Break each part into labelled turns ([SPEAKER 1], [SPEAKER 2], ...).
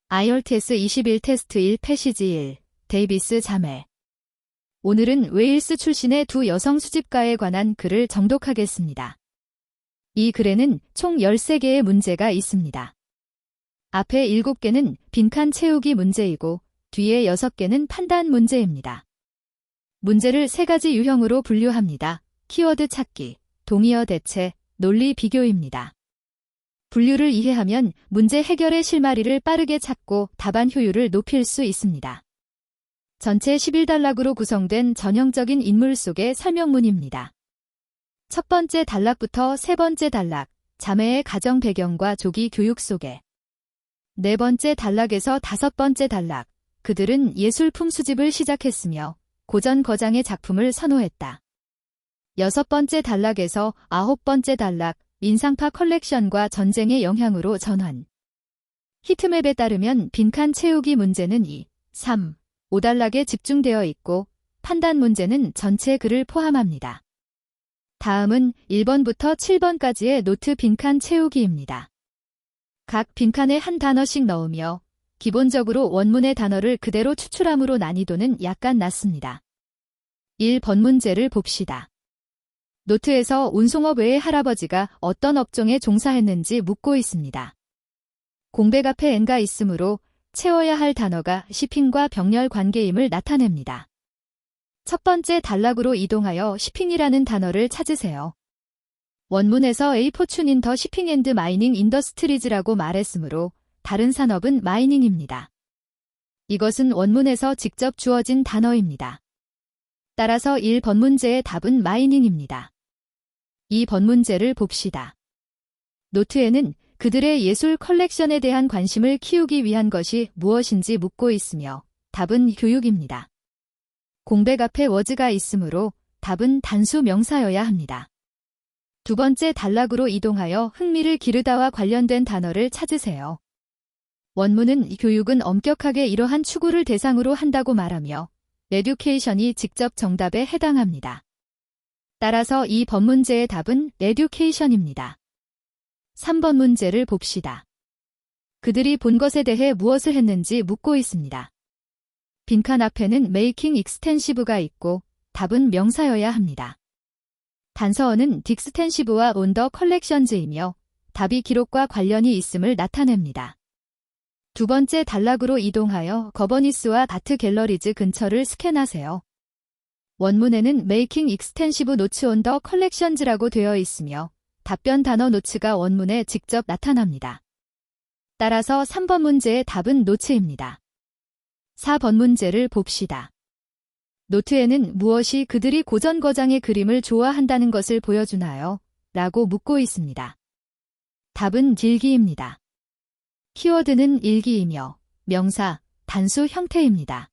[SPEAKER 1] IELTS 21 테스트 1 패시지 1 데이비스 자매. 오늘은 웨일스 출신의 두 여성 수집가에 관한 글을 정독하겠습니다. 이 글에는 총 13개의 문제가 있습니다. 앞에 7개는 빈칸 채우기 문제이고 뒤에 6개는 판단 문제입니다. 문제를 3가지 유형으로 분류합니다. 키워드 찾기, 동의어 대체, 논리 비교입니다. 분류를 이해하면 문제 해결의 실마리를 빠르게 찾고 답안 효율을 높일 수 있습니다. 전체 11단락으로 구성된 전형적인 인물 속의 설명문입니다. 첫 번째 단락부터 세 번째 단락, 자매의 가정 배경과 조기 교육 소개. 네 번째 단락에서 다섯 번째 단락, 그들은 예술품 수집을 시작했으며 고전 거장의 작품을 선호했다. 여섯 번째 단락에서 아홉 번째 단락, 인상파 컬렉션과 전쟁의 영향으로 전환. 히트맵에 따르면 빈칸 채우기 문제는 2, 3, 5단락에 집중되어 있고 판단 문제는 전체 글을 포함합니다. 다음은 1번부터 7번까지의 노트 빈칸 채우기입니다. 각 빈칸에 한 단어씩 넣으며 기본적으로 원문의 단어를 그대로 추출함으로 난이도는 약간 낮습니다. 1번 문제를 봅시다. 노트에서 운송업 외의 할아버지가 어떤 업종에 종사했는지 묻고 있습니다. 공백 앞에 n가 있으므로 채워야 할 단어가 시핑과 병렬 관계임을 나타냅니다. 첫 번째 단락으로 이동하여 시핑이라는 단어를 찾으세요. 원문에서 A 포춘 인 더 시핑 앤드 마이닝 인더스트리즈라고 말했으므로 다른 산업은 마이닝입니다. 이것은 원문에서 직접 주어진 단어입니다. 따라서 1번 문제의 답은 마이닝입니다. 2번 문제를 봅시다. 노트에는 그들의 예술 컬렉션에 대한 관심을 키우기 위한 것이 무엇인지 묻고 있으며 답은 교육입니다. 공백 앞에 워즈가 있으므로 답은 단수 명사여야 합니다. 두 번째 단락으로 이동하여 흥미를 기르다와 관련된 단어를 찾으세요. 원문은 교육은 엄격하게 이러한 추구를 대상으로 한다고 말하며 education이 직접 정답에 해당합니다. 따라서 2번 문제의 답은 education입니다. 3번 문제를 봅시다. 그들이 본 것에 대해 무엇을 했는지 묻고 있습니다. 빈칸 앞에는 making extensive가 있고 답은 명사여야 합니다. 단서어는 딕스텐시브와 on the collections이며 답이 기록과 관련이 있음을 나타냅니다. 두 번째 단락으로 이동하여 거버니스와 다트 갤러리즈 근처를 스캔하세요. 원문에는 making extensive notes on the collections라고 되어 있으며 답변 단어 노츠가 원문에 직접 나타납니다. 따라서 3번 문제의 답은 노츠입니다. 4번 문제를 봅시다. 노트에는 무엇이 그들이 고전 거장의 그림을 좋아한다는 것을 보여주나요? 라고 묻고 있습니다. 답은 일기입니다. 키워드는 일기이며 명사, 단수 형태입니다.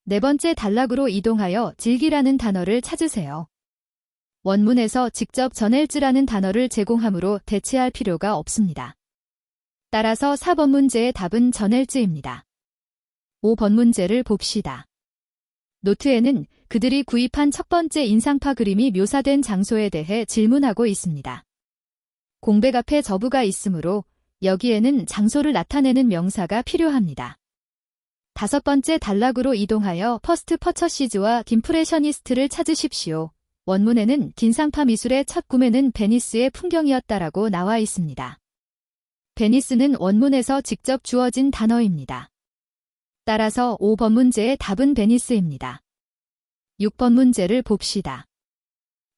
[SPEAKER 1] 네 번째 단락으로 이동하여 질기라는 단어를 찾으세요. 원문에서 직접 전헬즈라는 단어를 제공하므로 대체할 필요가 없습니다. 따라서 4번 문제의 답은 전헬즈입니다. 5번 문제를 봅시다. 노트에는 그들이 구입한 첫 번째 인상파 그림이 묘사된 장소에 대해 질문하고 있습니다. 공백 앞에 저부가 있으므로 여기에는 장소를 나타내는 명사가 필요합니다. 다섯 번째 단락으로 이동하여 퍼스트 퍼처시즈와 김프레셔니스트를 찾으십시오. 원문에는 긴상파 미술의 첫 구매는 베니스의 풍경이었다라고 나와 있습니다. 베니스는 원문에서 직접 주어진 단어입니다. 따라서 5번 문제의 답은 베니스입니다. 6번 문제를 봅시다.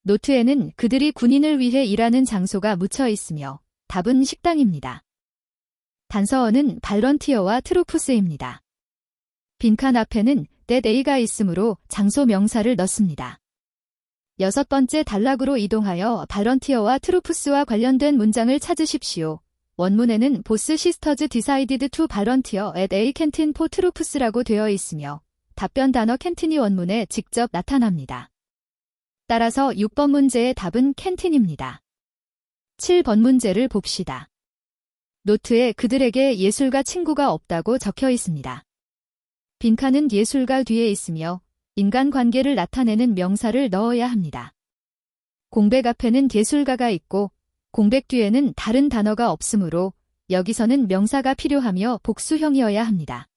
[SPEAKER 1] 노트에는 그들이 군인을 위해 일하는 장소가 묻혀 있으며 답은 식당입니다. 단서어는 발런티어와 트루푸스입니다. 빈칸 앞에는 that A가 있으므로 장소 명사를 넣습니다. 여섯 번째 단락으로 이동하여 발런티어와 트루푸스와 관련된 문장을 찾으십시오. 원문에는 보스 시스터즈 디사이디드 투 발런티어 at A 캔틴 포 트루푸스라고 되어 있으며 답변 단어 캔틴이 원문에 직접 나타납니다. 따라서 6번 문제의 답은 캔틴입니다. 7번 문제를 봅시다. 노트에 그들에게 예술가 친구가 없다고 적혀 있습니다. 빈칸은 예술가 뒤에 있으며 인간관계를 나타내는 명사를 넣어야 합니다. 공백 앞에는 예술가가 있고 공백 뒤에는 다른 단어가 없으므로 여기서는 명사가 필요하며 복수형이어야 합니다.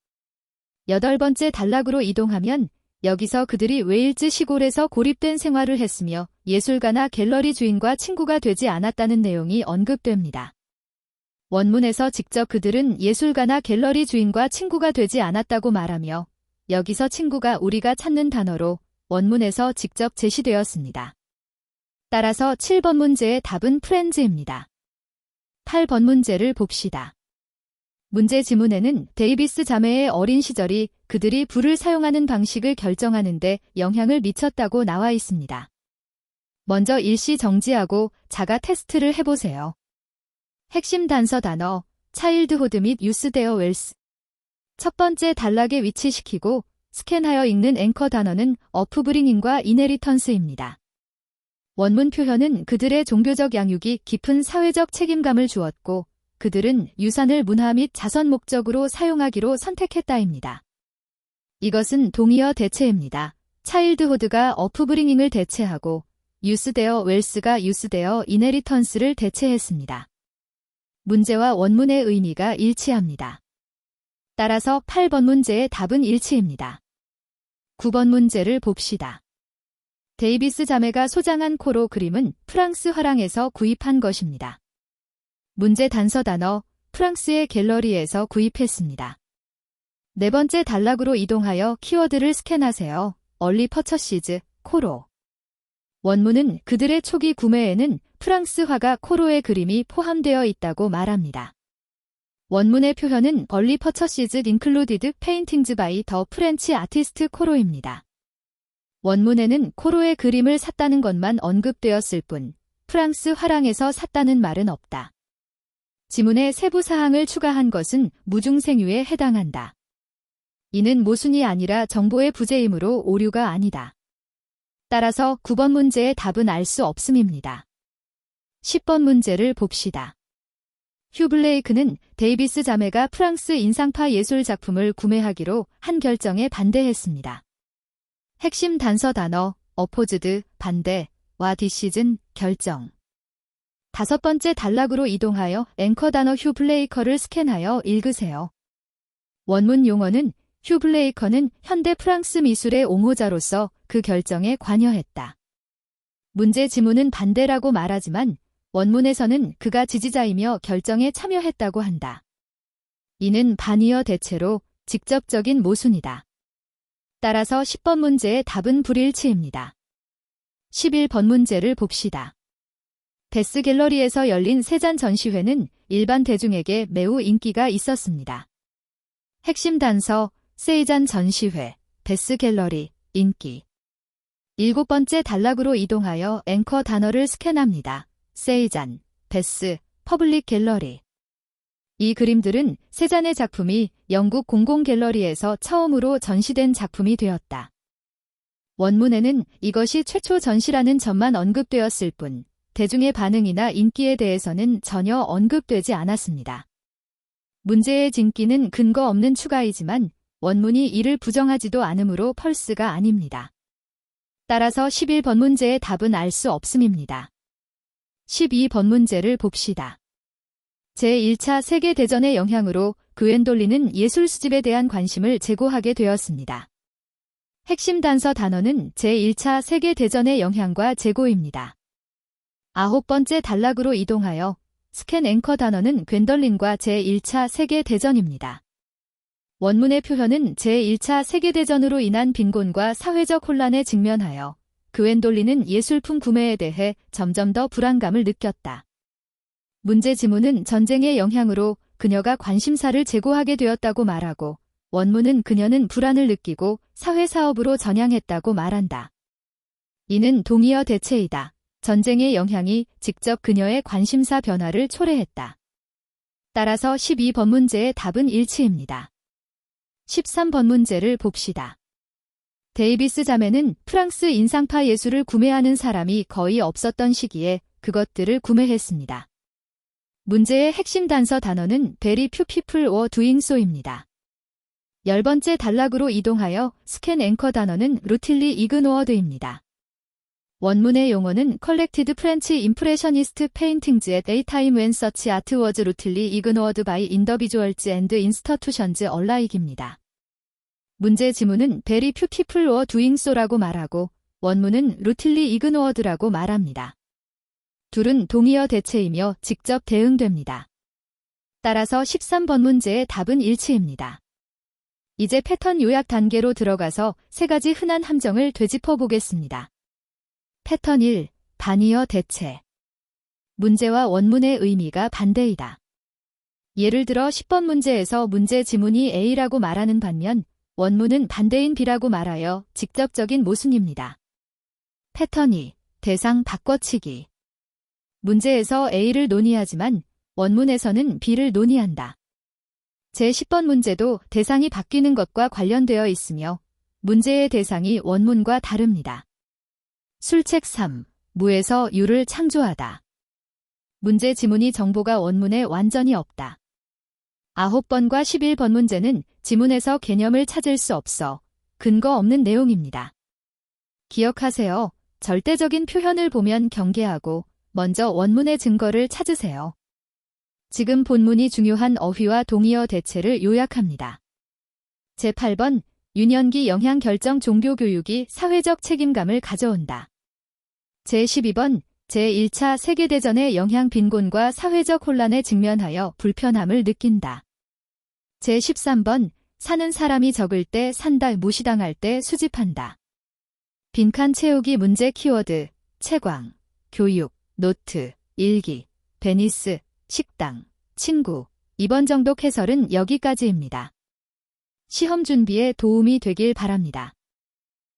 [SPEAKER 1] 8번째 단락으로 이동하면 여기서 그들이 웨일즈 시골에서 고립된 생활을 했으며 예술가나 갤러리 주인과 친구가 되지 않았다는 내용이 언급됩니다. 원문에서 직접 그들은 예술가나 갤러리 주인과 친구가 되지 않았다고 말하며 여기서 친구가 우리가 찾는 단어로 원문에서 직접 제시되었습니다. 따라서 7번 문제의 답은 프렌즈입니다. 8번 문제를 봅시다. 문제 지문에는 데이비스 자매의 어린 시절이 그들이 불을 사용하는 방식을 결정하는 데 영향을 미쳤다고 나와 있습니다. 먼저 일시 정지하고 자가 테스트를 해보세요. 핵심 단서 단어, 차일드후드 및 유스데어 웰스. 첫 번째 단락에 위치시키고 스캔하여 읽는 앵커 단어는 어프브링잉과 이네리턴스입니다. 원문 표현은 그들의 종교적 양육이 깊은 사회적 책임감을 주었고 그들은 유산을 문화 및 자선 목적으로 사용하기로 선택했다입니다. 이것은 동의어 대체입니다. 차일드후드가 어프브링잉을 대체하고 유스데어 웰스가 유스데어 이네리턴스를 대체했습니다. 문제와 원문의 의미가 일치합니다. 따라서 8번 문제의 답은 일치입니다. 9번 문제를 봅시다. 데이비스 자매가 소장한 코로 그림은 프랑스 화랑에서 구입한 것입니다. 문제 단서 단어, 프랑스의 갤러리에서 구입했습니다. 네 번째 단락으로 이동하여 키워드를 스캔하세요. 얼리 퍼처시즈, 코로. 원문은 그들의 초기 구매에는 프랑스 화가 코로의 그림이 포함되어 있다고 말합니다. 원문의 표현은 얼리 퍼처시즈 인클루디드 페인팅즈 바이 더 프렌치 아티스트 코로입니다. 원문에는 코로의 그림을 샀다는 것만 언급되었을 뿐 프랑스 화랑에서 샀다는 말은 없다. 지문에 세부 사항을 추가한 것은 무중생유에 해당한다. 이는 모순이 아니라 정보의 부재이므로 오류가 아니다. 따라서 9번 문제의 답은 알 수 없음입니다. 10번 문제를 봅시다. 휴 블레이크는 데이비스 자매가 프랑스 인상파 예술 작품을 구매하기로 한 결정에 반대했습니다. 핵심 단서 단어, 어포즈드, 반대와 디시즌, 결정. 다섯 번째 단락으로 이동하여 앵커 단어 휴 블레이커를 스캔하여 읽으세요. 원문 용어는 휴 블레이커는 현대 프랑스 미술의 옹호자로서 그 결정에 관여했다. 문제 지문은 반대라고 말하지만 원문에서는 그가 지지자이며 결정에 참여했다고 한다. 이는 반의어 대체로 직접적인 모순이다. 따라서 10번 문제의 답은 불일치입니다. 11번 문제를 봅시다. 베스 갤러리에서 열린 세잔 전시회는 일반 대중에게 매우 인기가 있었습니다. 핵심 단서, 세이잔 전시회, 베스 갤러리, 인기. 7번째 단락으로 이동하여 앵커 단어를 스캔합니다. 세이잔, 베스, 퍼블릭 갤러리. 이 그림들은 세잔의 작품이 영국 공공 갤러리에서 처음으로 전시된 작품이 되었다. 원문에는 이것이 최초 전시라는 점만 언급되었을 뿐 대중의 반응이나 인기에 대해서는 전혀 언급되지 않았습니다. 문제의 진기는 근거 없는 추가이지만 원문이 이를 부정하지도 않으므로 펄스가 아닙니다. 따라서 11번 문제의 답은 알 수 없음입니다. 12번 문제를 봅시다. 제1차 세계대전의 영향으로 그웬돌린은 예술 수집에 대한 관심을 제고하게 되었습니다. 핵심 단서 단어는 제1차 세계대전의 영향과 제고입니다. 9번째 단락으로 이동하여 스캔 앵커 단어는 괜덜린과 제1차 세계대전입니다. 원문의 표현은 제1차 세계대전으로 인한 빈곤과 사회적 혼란에 직면하여 그웬돌린은 예술품 구매에 대해 점점 더 불안감을 느꼈다. 문제 지문은 전쟁의 영향으로 그녀가 관심사를 제고하게 되었다고 말하고 원문은 그녀는 불안을 느끼고 사회사업으로 전향했다고 말한다. 이는 동의어 대체이다. 전쟁의 영향이 직접 그녀의 관심사 변화를 초래했다. 따라서 12번 문제의 답은 일치입니다. 13번 문제를 봅시다. 데이비스 자매는 프랑스 인상파 예술을 구매하는 사람이 거의 없었던 시기에 그것들을 구매했습니다. 문제의 핵심 단서 단어는 very few people were doing so입니다. 10번째 단락으로 이동하여 스캔 앵커 단어는 routinely ignored입니다. 원문의 용어는 Collected French Impressionist Paintings at a time when such art was routinely ignored by individuals and institutions alike입니다. 문제 지문은 very beautiful or doing so라고 말하고 원문은 routinely ignored라고 말합니다. 둘은 동의어 대체이며 직접 대응됩니다. 따라서 13번 문제의 답은 일치입니다. 이제 패턴 요약 단계로 들어가서 세 가지 흔한 함정을 되짚어 보겠습니다. 패턴 1. 반의어 대체. 문제와 원문의 의미가 반대이다. 예를 들어 10번 문제에서 문제 지문이 A라고 말하는 반면 원문은 반대인 B라고 말하여 직접적인 모순입니다. 패턴 2. 대상 바꿔치기. 문제에서 A를 논의하지만 원문에서는 B를 논의한다. 제10번 문제도 대상이 바뀌는 것과 관련되어 있으며 문제의 대상이 원문과 다릅니다. 술책 3. 무에서 유를 창조하다. 문제 지문이 정보가 원문에 완전히 없다. 9번과 11번 문제는 지문에서 개념을 찾을 수 없어 근거 없는 내용입니다. 기억하세요. 절대적인 표현을 보면 경계하고 먼저 원문의 증거를 찾으세요. 지금 본문이 중요한 어휘와 동의어 대체를 요약합니다. 제8번 유년기 영향 결정 종교교육이 사회적 책임감을 가져온다. 제12번 제1차 세계대전의 영향 빈곤과 사회적 혼란에 직면하여 불편함을 느낀다. 제13번 사는 사람이 적을 때 산다 무시당할 때 수집한다. 빈칸 채우기 문제 키워드 채광, 교육, 노트, 일기, 베니스, 식당, 친구. 이번 정독 해설은 여기까지입니다. 시험 준비에 도움이 되길 바랍니다.